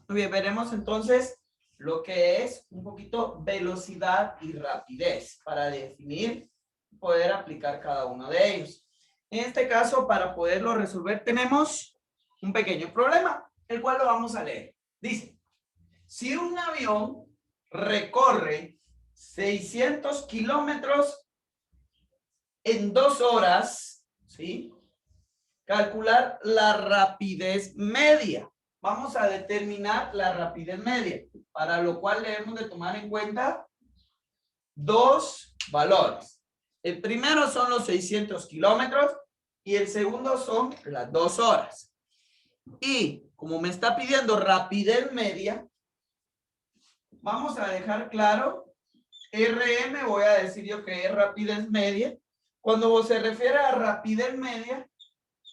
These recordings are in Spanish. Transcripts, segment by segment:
Muy bien, veremos entonces lo que es un poquito velocidad y rapidez para definir, poder aplicar cada uno de ellos. En este caso, para poderlo resolver, tenemos un pequeño problema, el cual lo vamos a leer. Dice, si un avión recorre 600 kilómetros en 2 horas, ¿sí? Calcular la rapidez media. Vamos a determinar la rapidez media, para lo cual debemos de tomar en cuenta dos valores. El primero son los 600 kilómetros y el segundo son las 2 horas. Y como me está pidiendo rapidez media, vamos a dejar claro, RM, voy a decir yo que es rapidez media. Cuando se refiere a rapidez media,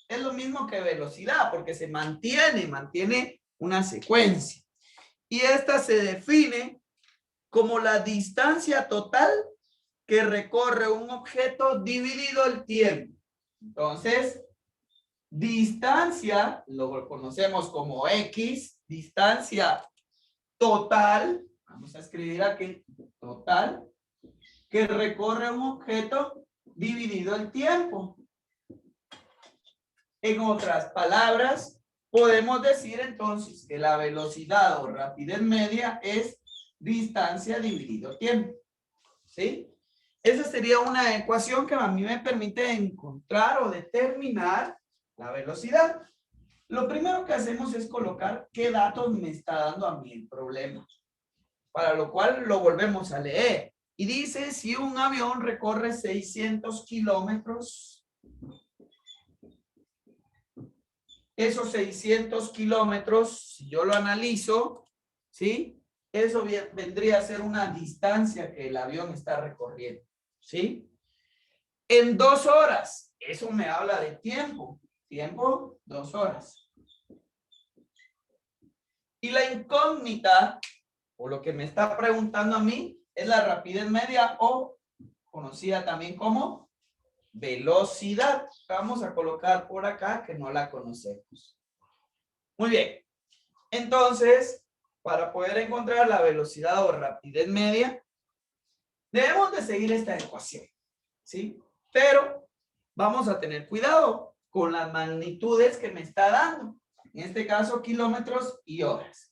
es lo mismo que velocidad, porque se mantiene una secuencia. Y esta se define como la distancia total que recorre un objeto dividido el tiempo. Entonces, distancia, lo conocemos como X, distancia total, vamos a escribir aquí, total, que recorre un objeto dividido el tiempo. En otras palabras, podemos decir entonces que la velocidad o rapidez media es distancia dividido tiempo. ¿Sí? Esa sería una ecuación que a mí me permite encontrar o determinar la velocidad. Lo primero que hacemos es colocar qué datos me está dando a mí el problema. Para lo cual lo volvemos a leer. Y dice, si un avión recorre 600 kilómetros, esos 600 kilómetros, si yo lo analizo, ¿sí? Eso vendría a ser una distancia que el avión está recorriendo, ¿sí? En 2 horas, eso me habla de tiempo. Tiempo, 2 horas. Y la incógnita, o lo que me está preguntando a mí, es la rapidez media o conocida también como velocidad. Vamos a colocar por acá que no la conocemos. Muy bien. Entonces, para poder encontrar la velocidad o rapidez media, debemos de seguir esta ecuación, ¿sí? Pero vamos a tener cuidado con las magnitudes que me está dando. En este caso, kilómetros y horas.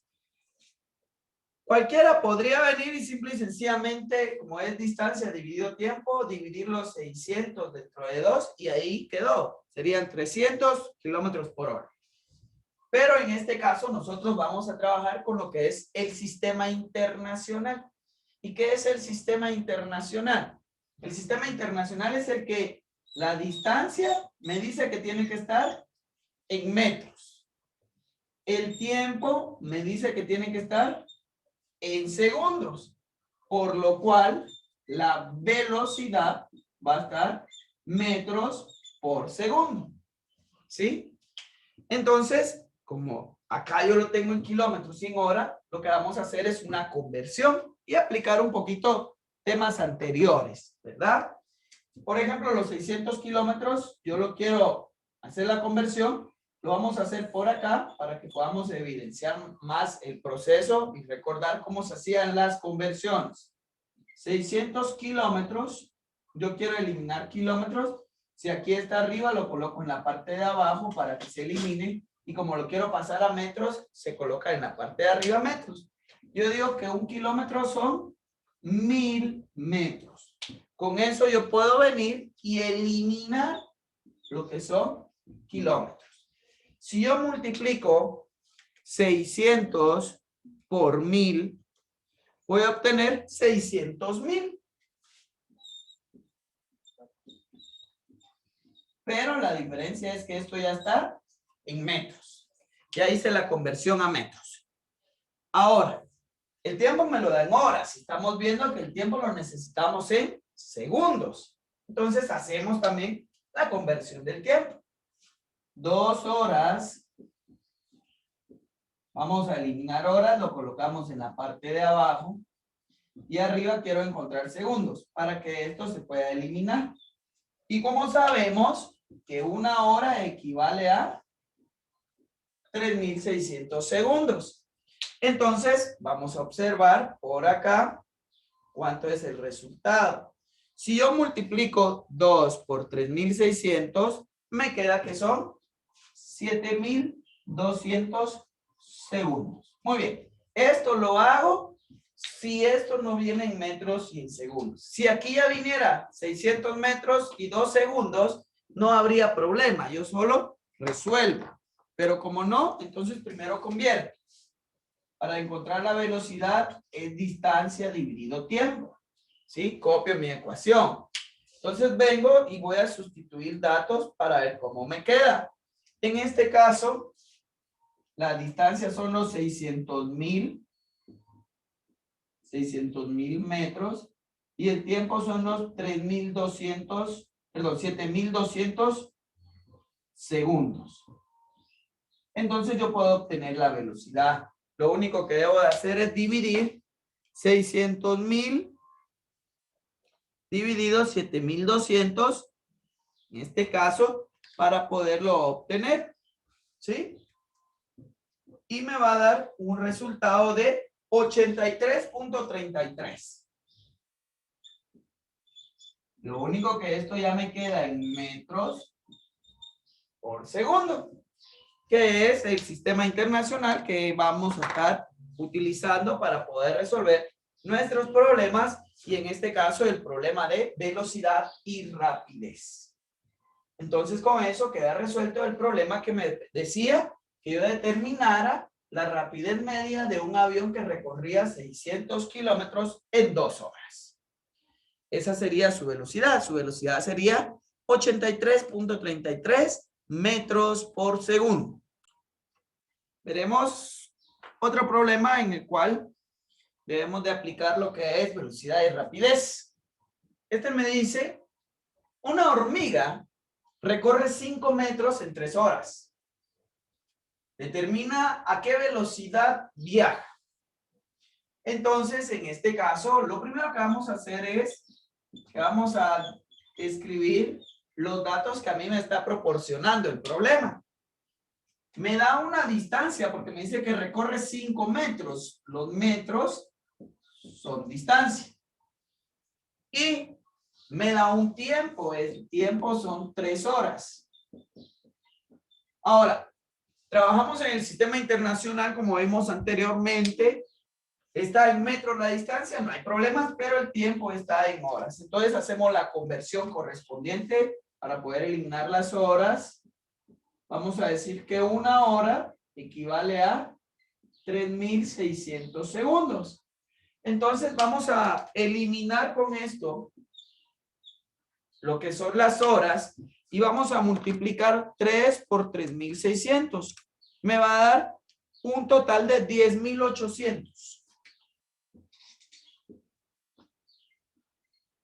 Cualquiera podría venir y simple y sencillamente, como es distancia dividido tiempo, dividir los 600 dentro de 2 y ahí quedó. Serían 300 kilómetros por hora. Pero en este caso nosotros vamos a trabajar con lo que es el sistema internacional. ¿Y qué es el sistema internacional? El sistema internacional es el que la distancia me dice que tiene que estar en metros. El tiempo me dice que tiene que estar en segundos. Por lo cual la velocidad va a estar metros por segundo. ¿Sí? Entonces, como acá yo lo tengo en kilómetros y en hora, lo que vamos a hacer es una conversión y aplicar un poquito temas anteriores, ¿verdad? Por ejemplo, los 600 kilómetros, yo lo quiero hacer la conversión, lo vamos a hacer por acá para que podamos evidenciar más el proceso y recordar cómo se hacían las conversiones. 600 kilómetros, yo quiero eliminar kilómetros. Si aquí está arriba, lo coloco en la parte de abajo para que se elimine. Y como lo quiero pasar a metros, se coloca en la parte de arriba metros. Yo digo que 1 kilómetro son 1000 metros. Con eso yo puedo venir y eliminar lo que son kilómetros. Si yo multiplico 600 por 1000, voy a obtener 600,000. Pero la diferencia es que esto ya está en metros. Ya hice la conversión a metros. Ahora, el tiempo me lo da en horas. Estamos viendo que el tiempo lo necesitamos en segundos. Entonces hacemos también la conversión del tiempo. 2 horas. Vamos a eliminar horas, lo colocamos en la parte de abajo. Y arriba quiero encontrar segundos para que esto se pueda eliminar. Y como sabemos que 1 hora equivale a 3600 segundos. Entonces, vamos a observar por acá cuánto es el resultado. Si yo multiplico 2 por 3.600, me queda que son 7.200 segundos. Muy bien. Esto lo hago si esto no viene en metros y en segundos. Si aquí ya viniera 600 metros y 2 segundos, no habría problema. Yo solo resuelvo. Pero como no, entonces primero convierto. Para encontrar la velocidad es distancia dividido tiempo. ¿Sí? Copio mi ecuación. Entonces vengo y voy a sustituir datos para ver cómo me queda. En este caso, la distancia son los 600.000 metros y el tiempo son los 7.200 segundos. Entonces yo puedo obtener la velocidad. Lo único que debo de hacer es dividir 600.000 dividido 7.200, en este caso, para poderlo obtener. ¿Sí? Y me va a dar un resultado de 83.33. Lo único que esto ya me queda en metros por segundo, que es el sistema internacional que vamos a estar utilizando para poder resolver nuestros problemas y en este caso el problema de velocidad y rapidez. Entonces con eso queda resuelto el problema que me decía que yo determinara la rapidez media de un avión que recorría 600 kilómetros en 2 horas. Esa sería su velocidad. Su velocidad sería 83.33 metros por segundo. Veremos otro problema en el cual debemos de aplicar lo que es velocidad y rapidez. Este me dice, una hormiga recorre 5 metros en 3 horas. Determina a qué velocidad viaja. Entonces, en este caso, lo primero que vamos a hacer es que vamos a escribir los datos que a mí me está proporcionando el problema. Me da una distancia porque me dice que recorre 5 metros. Los metros son distancia. Y me da un tiempo. El tiempo son 3 horas. Ahora, trabajamos en el sistema internacional como vimos anteriormente. Está en metros la distancia, no hay problemas, pero el tiempo está en horas. Entonces hacemos la conversión correspondiente para poder eliminar las horas. Vamos a decir que una hora equivale a 3.600 segundos. Entonces vamos a eliminar con esto lo que son las horas y vamos a multiplicar 3 por 3.600. Me va a dar un total de 10.800.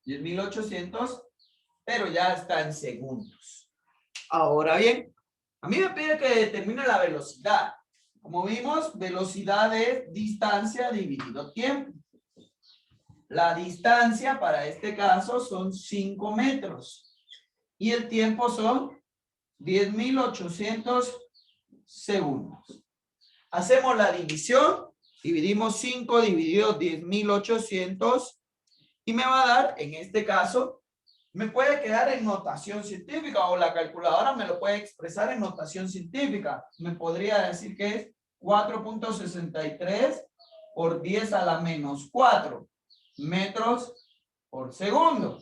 10.800, pero ya está en segundos. Ahora bien, a mí me pide que determine la velocidad. Como vimos, velocidad es distancia dividido tiempo. La distancia para este caso son 5 metros. Y el tiempo son 10.800 segundos. Hacemos la división. Dividimos 5 dividido 10.800. Y me va a dar, en este caso, me puede quedar en notación científica o la calculadora me lo puede expresar en notación científica. Me podría decir que es 4.63 por 10 a la menos 4 metros por segundo.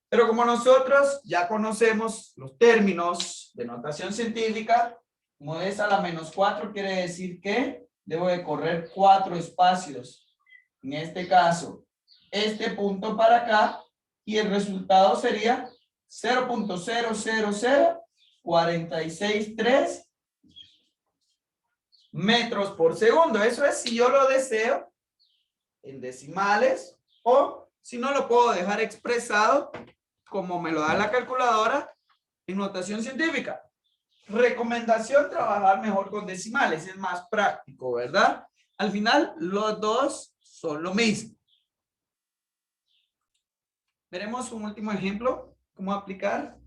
Pero como nosotros ya conocemos los términos de notación científica, como 10 a la menos 4 quiere decir que debo de correr 4 espacios. En este caso, este punto para acá y el resultado sería 0.000463 metros por segundo. Eso es si yo lo deseo en decimales o si no lo puedo dejar expresado como me lo da la calculadora en notación científica. Recomendación, trabajar mejor con decimales, es más práctico, ¿verdad? Al final los dos son lo mismo. Veremos un último ejemplo, cómo aplicar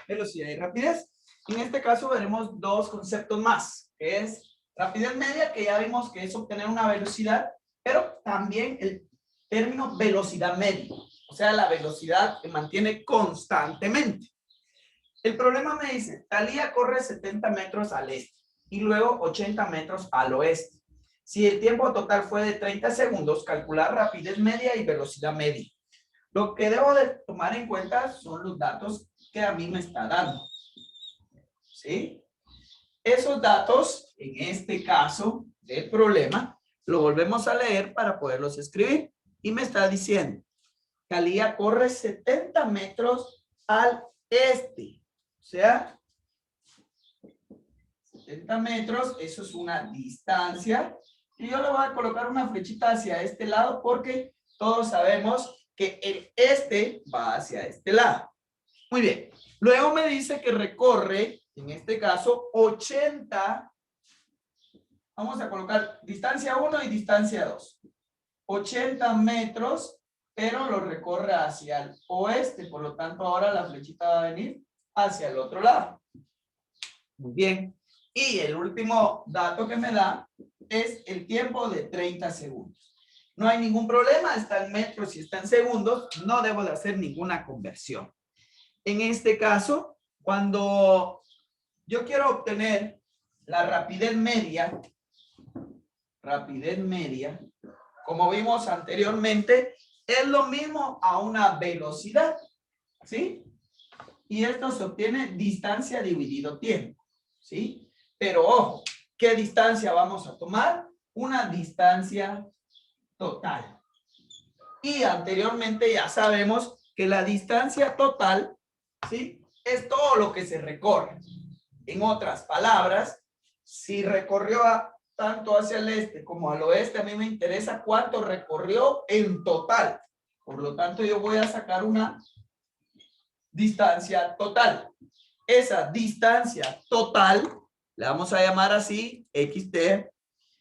velocidad y rapidez. En este caso veremos dos conceptos más, que es Rapidez media, que ya vimos que es obtener una velocidad, pero también el término velocidad media, o sea, la velocidad que mantiene constantemente. El problema me dice, Thalía corre 70 metros al este y luego 80 metros al oeste. Si el tiempo total fue de 30 segundos, calcular rapidez media y velocidad media. Lo que debo de tomar en cuenta son los datos que a mí me está dando. ¿Sí? Esos datos, en este caso del problema, lo volvemos a leer para poderlos escribir. Y me está diciendo, Thalía corre 70 metros al este. O sea, 70 metros, eso es una distancia. Y yo le voy a colocar una flechita hacia este lado porque todos sabemos que el este va hacia este lado. Muy bien. Luego me dice que recorre, en este caso, 80. Vamos a colocar distancia 1 y distancia 2. 80 metros, pero lo recorre hacia el oeste. Por lo tanto, ahora la flechita va a venir hacia el otro lado. Muy bien. Y el último dato que me da es el tiempo de 30 segundos. No hay ningún problema, está en metros y está en segundos. No debo de hacer ninguna conversión. En este caso, cuando yo quiero obtener la rapidez media, como vimos anteriormente, es lo mismo a una velocidad, ¿sí? Y esto se obtiene distancia dividido tiempo, ¿sí? Pero ojo, ¿qué distancia vamos a tomar? Una distancia total. Y anteriormente ya sabemos que la distancia total, ¿sí? Es todo lo que se recorre. En otras palabras, si recorrió tanto hacia el este como al oeste, a mí me interesa cuánto recorrió en total. Por lo tanto, yo voy a sacar una distancia total. Esa distancia total, le vamos a llamar así, XT,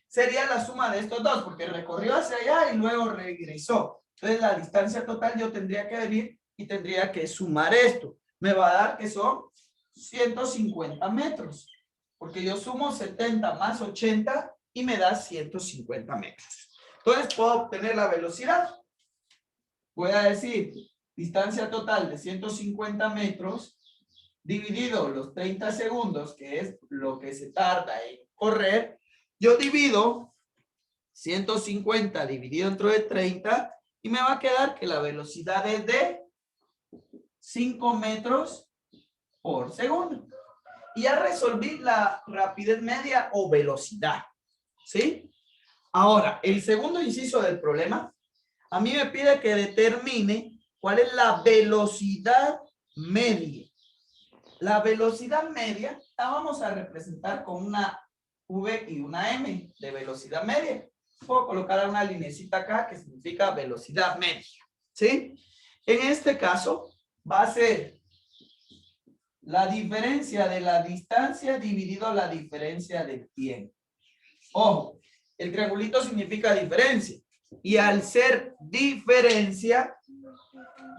sería la suma de estos dos, porque recorrió hacia allá y luego regresó. Entonces, la distancia total yo tendría que venir y tendría que sumar esto. Me va a dar que son 150 metros, porque yo sumo 70 más 80 y me da 150 metros. Entonces, puedo obtener la velocidad. Voy a decir, distancia total de 150 metros dividido los 30 segundos, que es lo que se tarda en correr, yo divido 150 dividido entre 30 y me va a quedar que la velocidad es de 5 metros por segundo. Y ya resolví la rapidez media o velocidad, ¿sí? Ahora, el segundo inciso del problema, a mí me pide que determine cuál es la velocidad media. La velocidad media la vamos a representar con una V y una M de velocidad media. Puedo colocar una linecita acá que significa velocidad media, ¿sí? En este caso va a ser la diferencia de la distancia dividido la diferencia del tiempo. Ojo, el triangulito significa diferencia. Y al ser diferencia,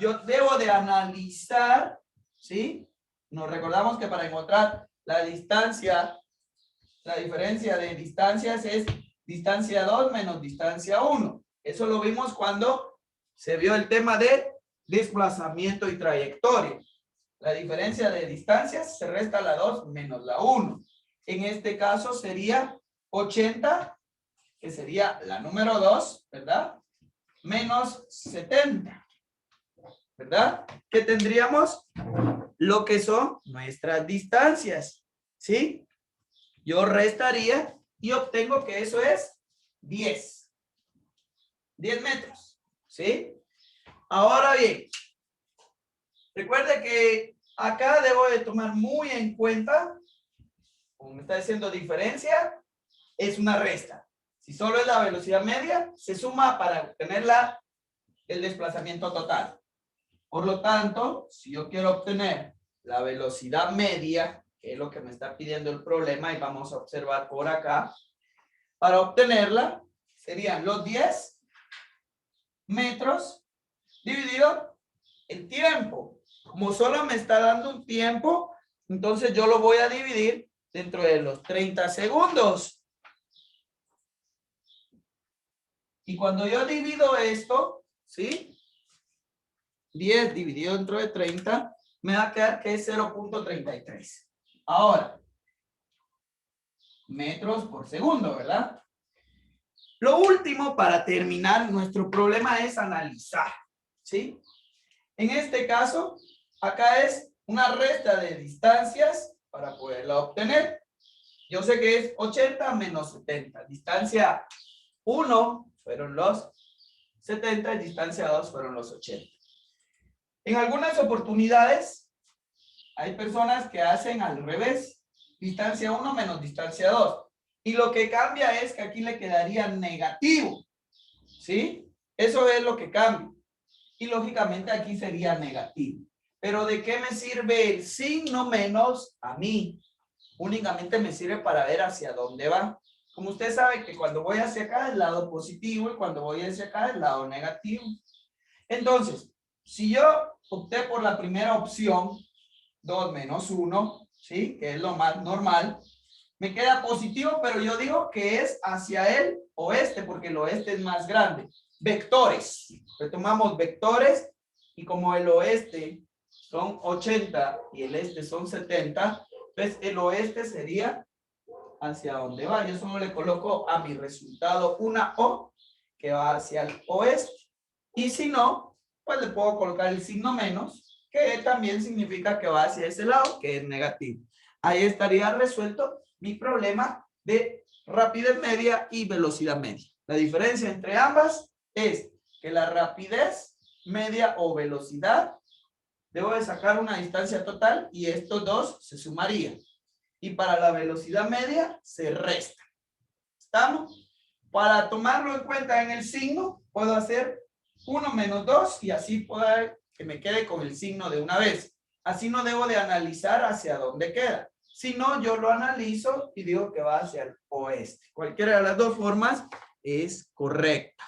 yo debo de analizar, ¿sí? Nos recordamos que para encontrar la distancia, la diferencia de distancias es distancia 2 menos distancia 1. Eso lo vimos cuando se vio el tema de desplazamiento y trayectoria. La diferencia de distancias se resta la 2 menos la 1. En este caso sería 80, que sería la número 2, ¿verdad? Menos 70, ¿verdad? Que tendríamos lo que son nuestras distancias, ¿sí? Yo restaría y obtengo que eso es 10. 10 metros, ¿sí? Ahora bien, recuerde que acá debo de tomar muy en cuenta, como me está diciendo diferencia, es una resta. Si solo es la velocidad media, se suma para obtener el desplazamiento total. Por lo tanto, si yo quiero obtener la velocidad media, que es lo que me está pidiendo el problema, y vamos a observar por acá, para obtenerla serían los 10 metros dividido el tiempo. Como solo me está dando un tiempo, entonces yo lo voy a dividir dentro de los 30 segundos. Y cuando yo divido esto, ¿sí? 10 dividido dentro de 30, me va a quedar que es 0.33. Ahora, metros por segundo, ¿verdad? Lo último para terminar nuestro problema es analizar, ¿sí? En este caso, acá es una resta de distancias para poderla obtener. Yo sé que es 80 menos 70. Distancia 1 fueron los 70 y distancia 2 fueron los 80. En algunas oportunidades hay personas que hacen al revés. Distancia 1 menos distancia 2. Y lo que cambia es que aquí le quedaría negativo. ¿Sí? Eso es lo que cambia. Y lógicamente aquí sería negativo. Pero ¿de qué me sirve el signo menos a mí? Únicamente me sirve para ver hacia dónde va. Como usted sabe que cuando voy hacia acá es el lado positivo y cuando voy hacia acá es el lado negativo. Entonces, si yo opté por la primera opción, 2 menos 1, ¿sí? Que es lo más normal, me queda positivo, pero yo digo que es hacia el oeste, porque el oeste es más grande. Vectores. Retomamos vectores y como el oeste son 80 y el este son 70, pues el oeste sería hacia donde va. Yo solo le coloco a mi resultado una O que va hacia el oeste. Y si no, pues le puedo colocar el signo menos, que también significa que va hacia ese lado, que es negativo. Ahí estaría resuelto mi problema de rapidez media y velocidad media. La diferencia entre ambas es que la rapidez media o velocidad, debo de sacar una distancia total y estos dos se sumarían. Y para la velocidad media se resta. ¿Estamos? Para tomarlo en cuenta en el signo, puedo hacer 1 menos 2 y así puedo que me quede con el signo de una vez. Así no debo de analizar hacia dónde queda. Si no, yo lo analizo y digo que va hacia el oeste. Cualquiera de las dos formas es correcta.